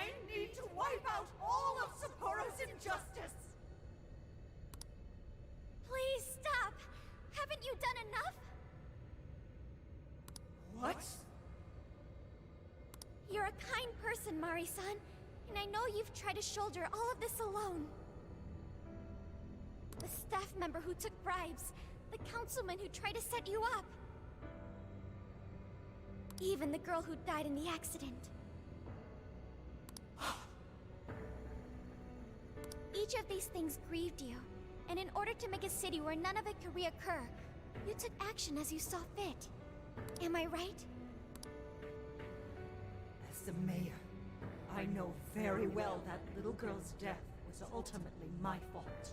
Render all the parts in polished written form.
I need to wipe out all of Sapporo's injustice! Please stop! Haven't you done enough? What? You're a kind person, Mari-san, and I know you've tried to shoulder all of this alone. The staff member who took bribes, the councilman who tried to set you up. Even the girl who died in the accident. Each of these things grieved you, and in order to make a city where none of it could reoccur, you took action as you saw fit. Am I right? As the mayor, I know very well that little girl's death was ultimately my fault.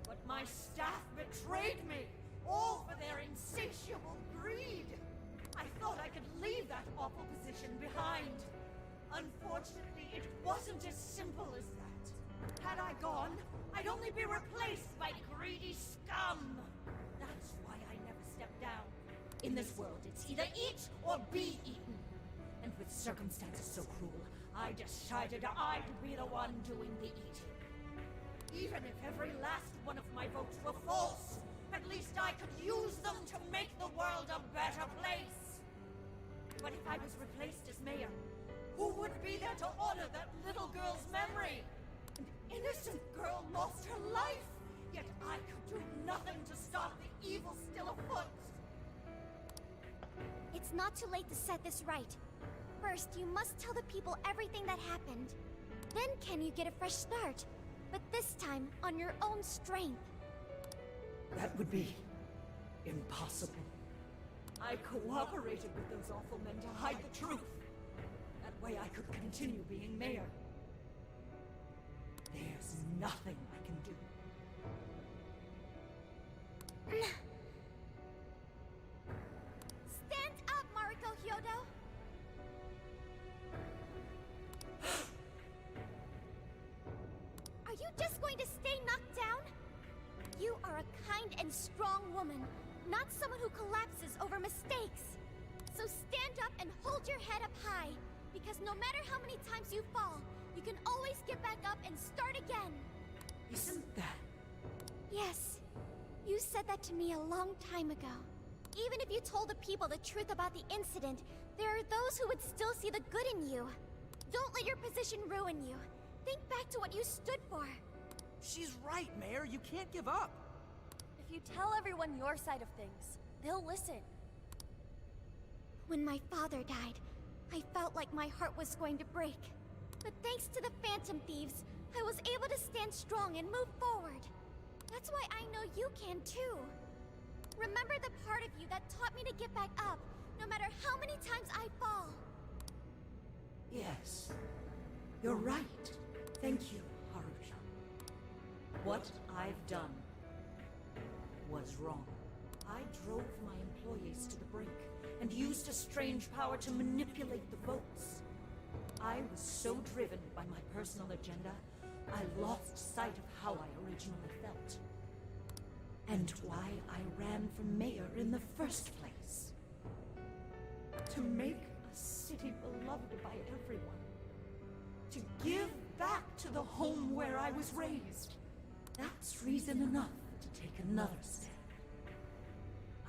But my staff betrayed me, all for their insatiable greed. I thought I could leave that awful position behind. Unfortunately, it wasn't as simple as that. Had I gone, I'd only be replaced by greedy scum. That's why I never stepped down. In this world, it's either eat or be eaten. And with circumstances so cruel, I decided I'd be the one doing the eating. Even if every last one of my votes were false, at least I could use them to make the world a better place. But if I was replaced as mayor, who would be there to honor that little girl's memory? An innocent girl lost her life, yet I could do nothing to stop the evil still afoot. It's not too late to set this right. First, you must tell the people everything that happened. Then can you get a fresh start? But this time, on your own strength. That would be impossible. I cooperated with those awful men to hide the truth. That way I could continue being mayor. There's nothing I can do. Stand up, Mariko Hyodo! Are you just going to stay knocked down? You are a kind and strong woman, not someone who collapses over mistakes. So stand up and hold your head up high, because no matter how many times you fall, you can always get back up and start again. Isn't that... Yes. You said that to me a long time ago. Even if you told the people the truth about the incident, there are those who would still see the good in you. Don't let your position ruin you. Think back to what you stood for. She's right, Mayor. You can't give up. If you tell everyone your side of things, they'll listen. When my father died, I felt like my heart was going to break. But thanks to the Phantom Thieves, I was able to stand strong and move forward. That's why I know you can too. Remember the part of you that taught me to get back up, no matter how many times I fall. Yes. You're right. Thank you, Haruka. What I've done was wrong. I drove my employees to the brink and used a strange power to manipulate the votes. I was so driven by my personal agenda, I lost sight of how I originally felt. And why I ran for mayor in the first place. To make a city beloved by everyone. To give back to the home where I was raised. That's reason enough to take another step.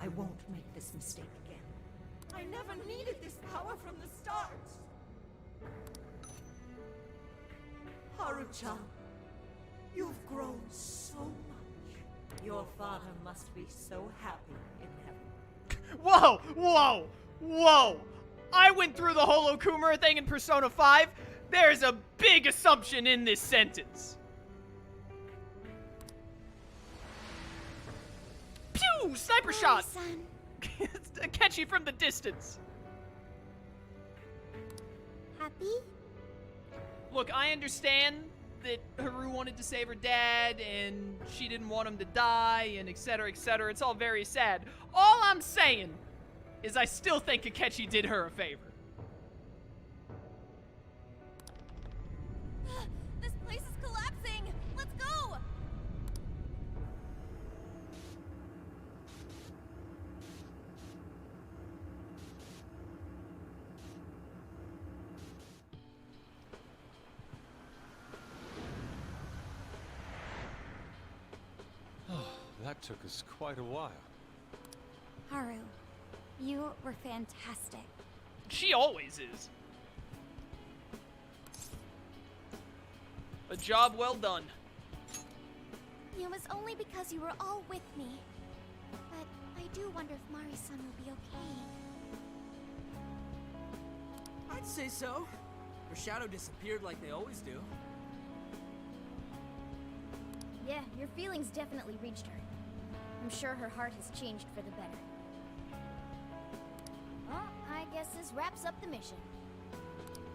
I won't make this mistake again. I never needed this power from the start. Haru-chan, you've grown so much. Your father must be so happy in heaven. Whoa! Whoa! Whoa! I went through the whole Okumura thing in Persona 5. There's a big assumption in this sentence. Pew! Sniper shot! Son. Catch you from the distance. Happy? Look, I understand that Haru wanted to save her dad, and she didn't want him to die, and etc., etc. It's all very sad. All I'm saying is I still think Akechi did her a favor. This place is collapsing! Let's go! That took us quite a while. Haru, you were fantastic. She always is. A job well done. It was only because you were all with me. But I do wonder if Mari-san will be okay. I'd say so. Her shadow disappeared like they always do. Yeah, your feelings definitely reached her. I'm sure her heart has changed for the better. Well, I guess this wraps up the mission.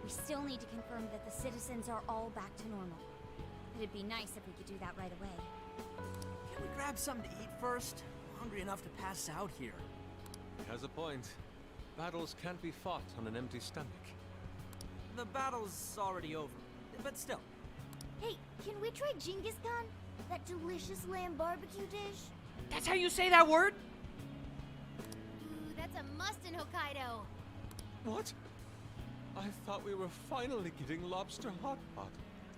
We still need to confirm that the citizens are all back to normal. It'd be nice if we could do that right away. Can we grab something to eat first? I'm hungry enough to pass out here. He has a point. Battles can't be fought on an empty stomach. The battle's already over, but still. Hey, can we try Genghis Khan? That delicious lamb barbecue dish? That's how you say that word? Ooh, that's a must in Hokkaido. What? I thought we were finally getting lobster hot pot.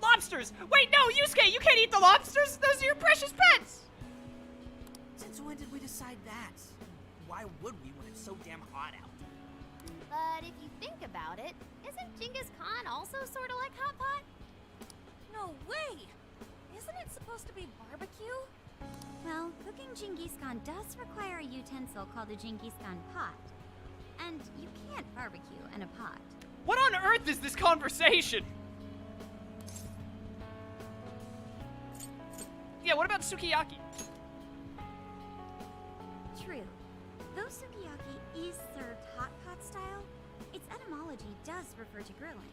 Lobsters! Wait, no, Yusuke, you can't eat the lobsters! Those are your precious pets! Since when did we decide that? Why would we when it's so damn hot out? But if you think about it, isn't Genghis Khan also sort of like hot pot? No way! Isn't it supposed to be barbecue? Well, cooking Genghis Khan does require a utensil called a Genghis Khan pot. And you can't barbecue in a pot. What on earth is this conversation? Yeah, what about sukiyaki? True. Though sukiyaki is served hot pot style, its etymology does refer to grilling.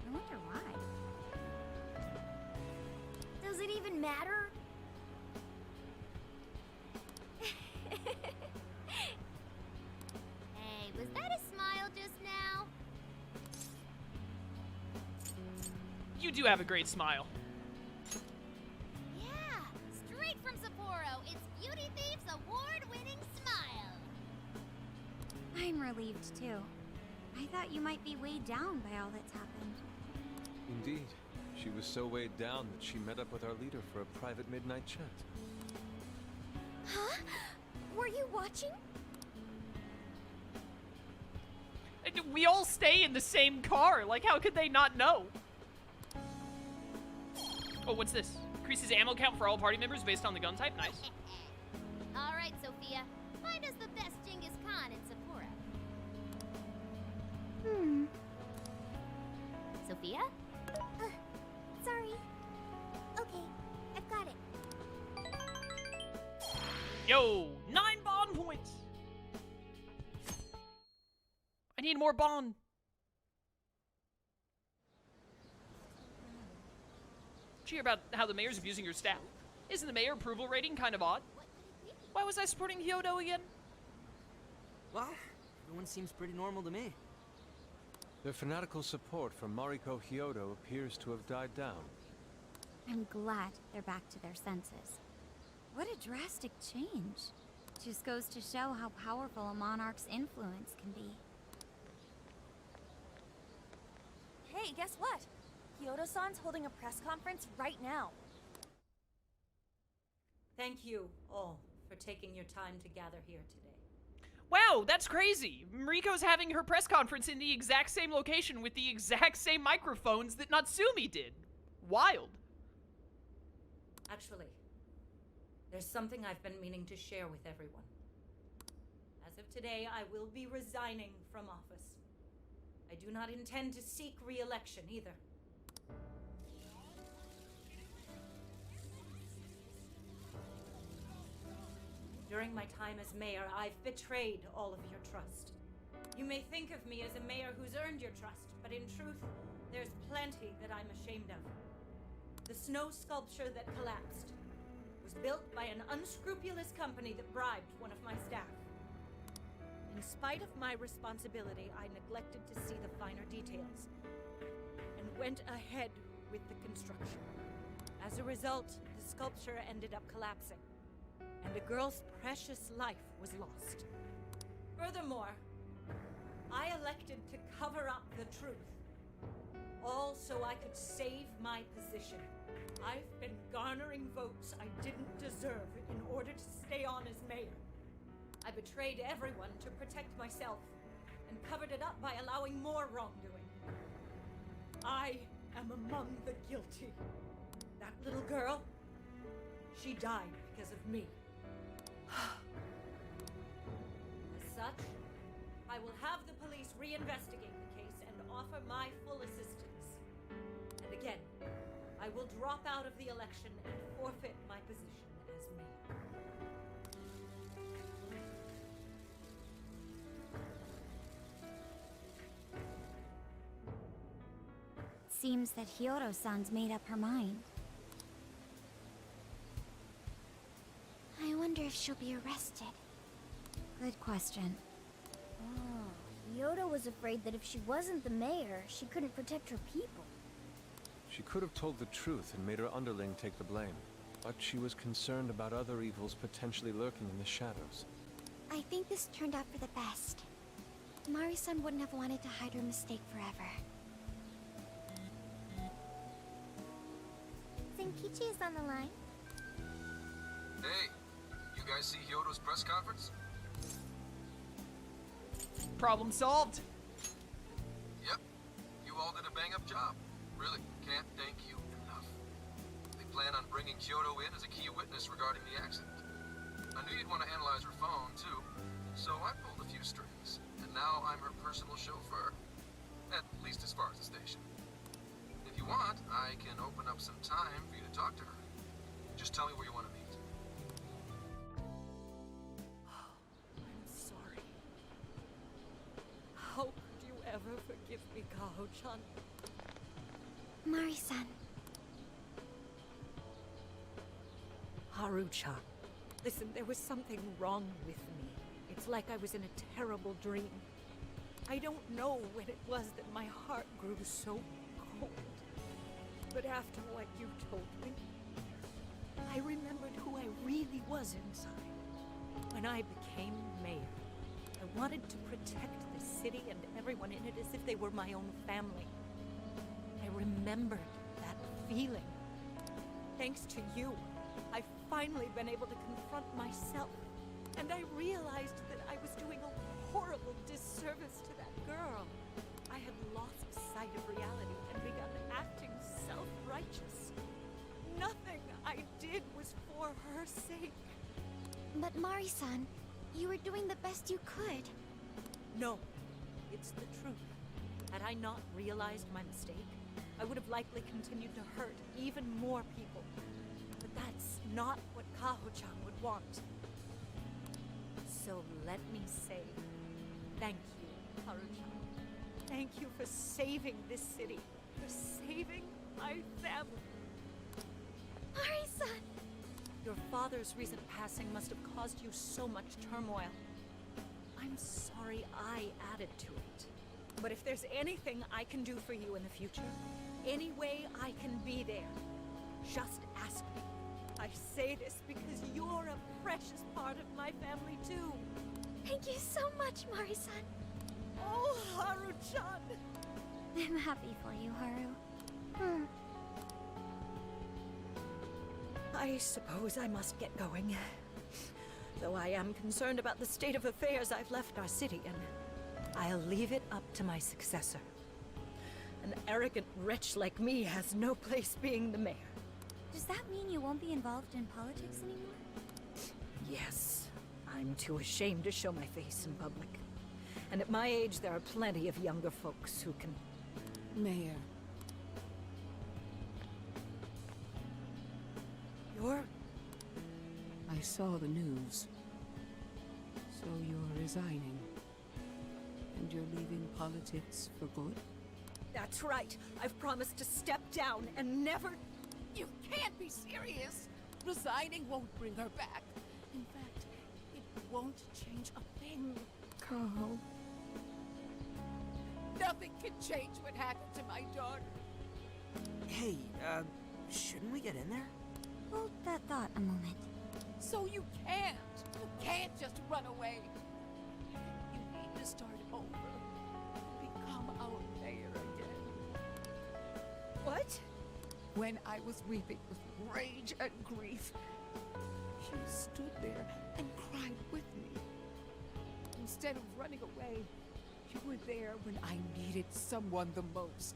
I wonder why. Does it even matter? Hey, was that a smile just now? You do have a great smile. Yeah, straight from Sapporo, it's Beauty Thief's award-winning smile. I'm relieved too. I thought you might be weighed down by all that's happened. Indeed. She was so weighed down that she met up with our leader for a private midnight chat. Huh? Were you watching? We all stay in the same car. Like, how could they not know? Oh, what's this? Increases ammo count for all party members based on the gun type. Nice. All right, Sophia, find us the best Genghis Khan in Sapporo. Sophia? Sorry. Okay, I've got it. Yo, 9 bond points. I need more bond. Did you hear about how the mayor's abusing your staff? Isn't the mayor approval rating kind of odd? Why was I supporting Hyodo again? Well, everyone seems pretty normal to me. Their fanatical support for Mariko Hyodo appears to have died down. I'm glad they're back to their senses. What a drastic change. Just goes to show how powerful a monarch's influence can be. Hey, guess what? Kyoto-san's holding a press conference right now. Thank you all for taking your time to gather here today. Wow, that's crazy. Mariko's having her press conference in the exact same location with the exact same microphones that Natsumi did. Wild. Actually, there's something I've been meaning to share with everyone. As of today, I will be resigning from office. I do not intend to seek re-election either. During my time as mayor, I've betrayed all of your trust. You may think of me as a mayor who's earned your trust, but in truth, there's plenty that I'm ashamed of. The snow sculpture that collapsed was built by an unscrupulous company that bribed one of my staff. In spite of my responsibility, I neglected to see the finer details and went ahead with the construction. As a result, the sculpture ended up collapsing, and a girl's precious life was lost. Furthermore, I elected to cover up the truth. All so I could save my position. I've been garnering votes I didn't deserve in order to stay on as mayor. I betrayed everyone to protect myself, and covered it up by allowing more wrongdoing. I am among the guilty. That little girl, she died because of me. As such, I will have the police reinvestigate the case and offer my full assistance. And again, I will drop out of the election and forfeit my position as mayor. Seems that Hiyoro-san's made up her mind. I wonder if she'll be arrested. Good question. Oh, Hiyoro was afraid that if she wasn't the mayor, she couldn't protect her people. She could have told the truth and made her underling take the blame. But she was concerned about other evils potentially lurking in the shadows. I think this turned out for the best. Mari-san wouldn't have wanted to hide her mistake forever. Zenkichi is on the line. Hey, you guys see Hyodo's press conference? Problem solved. Yep, you all did a bang-up job. Really, can't thank you enough. They plan on bringing Kyoto in as a key witness regarding the accident. I knew you'd want to analyze her phone, too, so I pulled a few strings, and now I'm her personal chauffeur. At least as far as the station. If you want, I can open up some time for you to talk to her. Just tell me where you want to meet. I'm sorry. How could you ever forgive me, Kaho-chan? Mari-san. Haru-chan, listen, there was something wrong with me. It's like I was in a terrible dream. I don't know when it was that my heart grew so cold. But after what you told me, I remembered who I really was inside. When I became mayor, I wanted to protect the city and everyone in it as if they were my own family. I remembered that feeling. Thanks to you, I've finally been able to confront myself. And I realized that I was doing a horrible disservice to that girl. I had lost sight of reality and begun acting self-righteous. Nothing I did was for her sake. But Mari-san, you were doing the best you could. No, it's the truth. Had I not realized my mistake, I would have likely continued to hurt even more people. But that's not what Kaho-chan would want. So let me say, thank you, Haru-chan. Thank you for saving this city, for saving my family. Mari-san! Your father's recent passing must have caused you so much turmoil. I'm sorry I added to it. But if there's anything I can do for you in the future, any way I can be there, just ask me. I say this because you're a precious part of my family too. Thank you so much, Mari-san. Oh, Haru-chan! I'm happy for you, Haru. I suppose I must get going. Though I am concerned about the state of affairs I've left our city in. I'll leave it up to my successor. An arrogant wretch like me has no place being the mayor. Does that mean you won't be involved in politics anymore? Yes, I'm too ashamed to show my face in public. And at my age, there are plenty of younger folks who can... Mayor. You're... I saw the news. So you're resigning. And you're leaving politics for good? That's right. I've promised to step down and never... You can't be serious! Resigning won't bring her back. In fact, it won't change a thing. Carl. Nothing can change what happened to my daughter. Hey, shouldn't we get in there? Hold that thought a moment. So you can't! You can't just run away! You need to start over. Become our mayor again. when I was weeping with rage and grief, you stood there and cried with me. Instead of running away, you were there when I needed someone the most.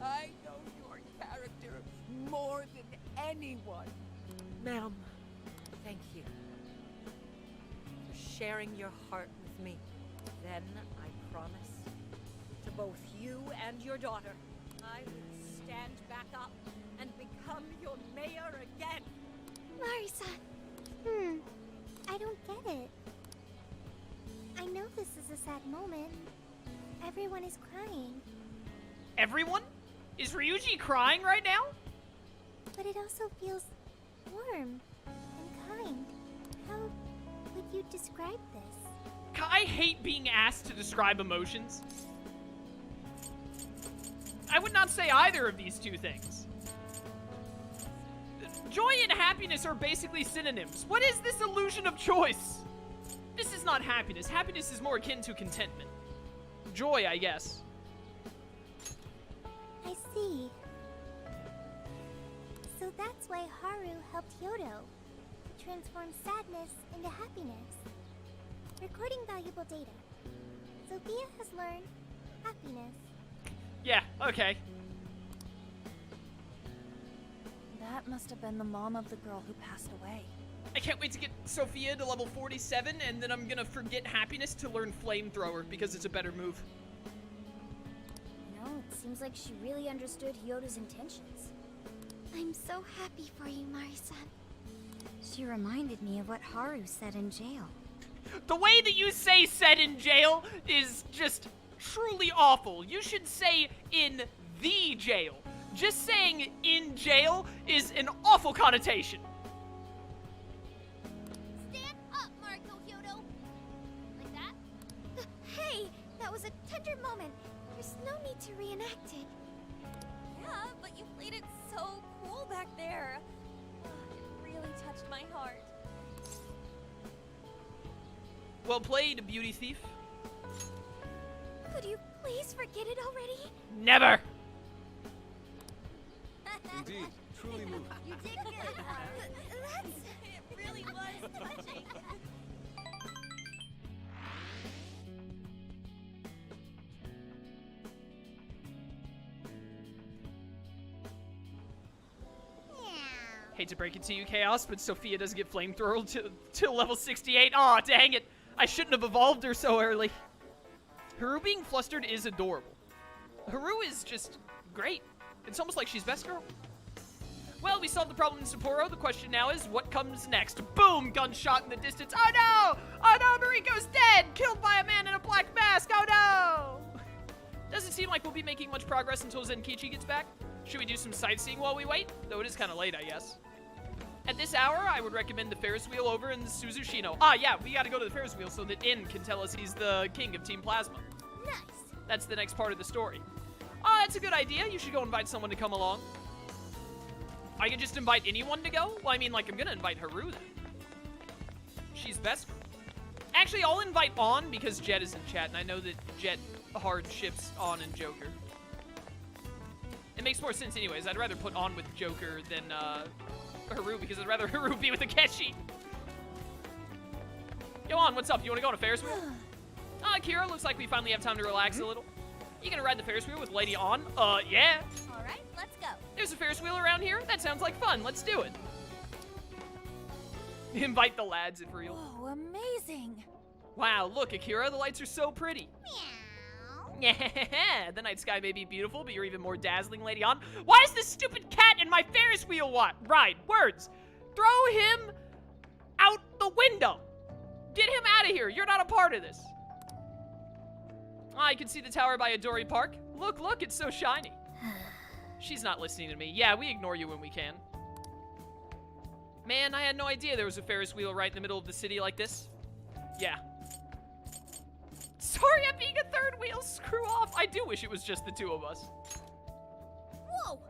I know your character more than anyone. Ma'am, thank you for sharing your heart with me. Then I promise to both you and your daughter, I will stand back up and become your mayor again. Marisa. I don't get it. I know this is a sad moment. Everyone is crying. Everyone? Is Ryuji crying right now? But it also feels warm and kind. How would you describe this? I hate being asked to describe emotions. I would not say either of these two things. Joy and happiness are basically synonyms. What is this illusion of choice? This is not happiness. Happiness is more akin to contentment. Joy, I guess. I see. So that's why Haru helped Yodo to transform sadness into happiness. Recording valuable data. Sophia has learned happiness. Yeah, okay. That must have been the mom of the girl who passed away. I can't wait to get Sophia to level 47, and then I'm gonna forget happiness to learn flamethrower because it's a better move. No, it seems like she really understood Hyodo's intentions. I'm so happy for you, Marisa. She reminded me of what Haru said in jail. The way that you say said in jail is just truly awful. You should say in the jail. Just saying in jail is an awful connotation. Stand up, Mariko Hyodo. Like that? Hey, that was a tender moment. There's no need to reenact it. Yeah, but you played it so cool back there. It really touched my heart. Well played, beauty thief. Could you please forget it already? Never! Indeed, truly moving. You did good, Haru. That's... It really was touching. Hate to break it to you, Chaos, but Sophia doesn't get flamethrower till level 68. Aw, dang it. I shouldn't have evolved her so early. Haru being flustered is adorable. Haru is just great. It's almost like she's best girl. Well, we solved the problem in Sapporo. The question now is, what comes next? Boom! Gunshot in the distance. Oh no! Oh no, Mariko's dead! Killed by a man in a black mask! Oh no! Doesn't seem like we'll be making much progress until Zenkichi gets back. Should we do some sightseeing while we wait? Though it is kind of late, I guess. At this hour, I would recommend the Ferris wheel over in Suzushino. Ah, yeah, we gotta go to the Ferris wheel so that In can tell us he's the king of Team Plasma. Nice. That's the next part of the story. Ah, that's a good idea. You should go invite someone to come along. I can just invite anyone to go? Well, I mean, like, I'm gonna invite Haru then. She's best. Actually, I'll invite On because Jet is in chat, and I know that Jet hard ships On and Joker. It makes more sense anyways. I'd rather put On with Joker than, Haru, because I'd rather Haru be with Akechi. Yo, On, what's up? You want to go on a Ferris wheel? Kira, looks like we finally have time to relax a little. You gonna ride the Ferris wheel with Lady On? Yeah. All right, let's go. There's a Ferris wheel around here? That sounds like fun. Let's do it. Invite the lads if real. Oh, amazing. Wow, look, Akira, the lights are so pretty. Meow. Yeah, the night sky may be beautiful, but you're even more dazzling, Lady On. Why is this stupid cat in my Ferris wheel ride? Words. Throw him out the window. Get him out of here. You're not a part of this. I can see the tower by Adori Park. Look, it's so shiny. She's not listening to me. Yeah, we ignore you when we can. Man, I had no idea there was a Ferris wheel right in the middle of the city like this. Yeah. Sorry, I'm being a third wheel. Screw off. I do wish it was just the two of us. Whoa.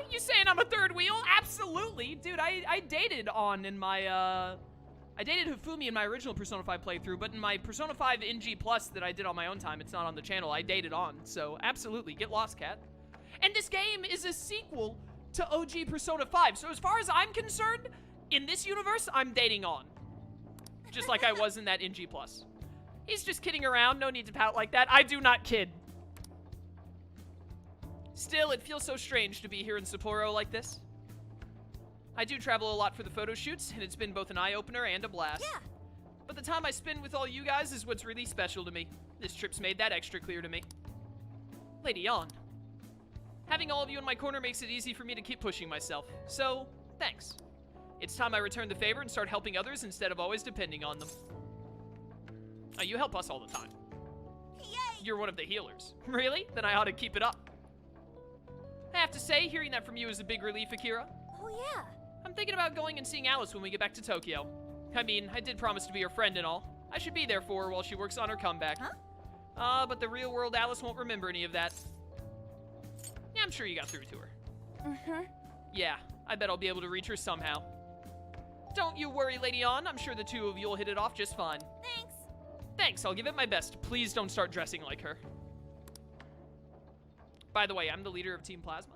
You saying I'm a third wheel? Absolutely. Dude, I dated On in my, I dated Hifumi in my original Persona 5 playthrough, but in my Persona 5 NG Plus that I did on my own time, it's not on the channel, I dated On. So, absolutely. Get lost, cat. And this game is a sequel to OG Persona 5. So as far as I'm concerned, in this universe, I'm dating On. Just like I was in that in G+. He's just kidding around. No need to pout like that. I do not kid. Still, it feels so strange to be here in Sapporo like this. I do travel a lot for the photo shoots, and it's been both an eye-opener and a blast. Yeah. But the time I spend with all you guys is what's really special to me. This trip's made that extra clear to me. Lady On. Having all of you in my corner makes it easy for me to keep pushing myself. So, thanks. It's time I return the favor and start helping others instead of always depending on them. You help us all the time. Yay! You're one of the healers. Really? Then I ought to keep it up. I have to say, hearing that from you is a big relief, Akira. Oh yeah. I'm thinking about going and seeing Alice when we get back to Tokyo. I mean, I did promise to be her friend and all. I should be there for her while she works on her comeback. Huh? But the real world Alice won't remember any of that. Yeah, I'm sure you got through to her. Mm-hmm. Yeah, I bet I'll be able to reach her somehow. Don't you worry, Lady On. I'm sure the two of you will hit it off just fine. Thanks. Thanks, I'll give it my best. Please don't start dressing like her. By the way, I'm the leader of Team Plasma.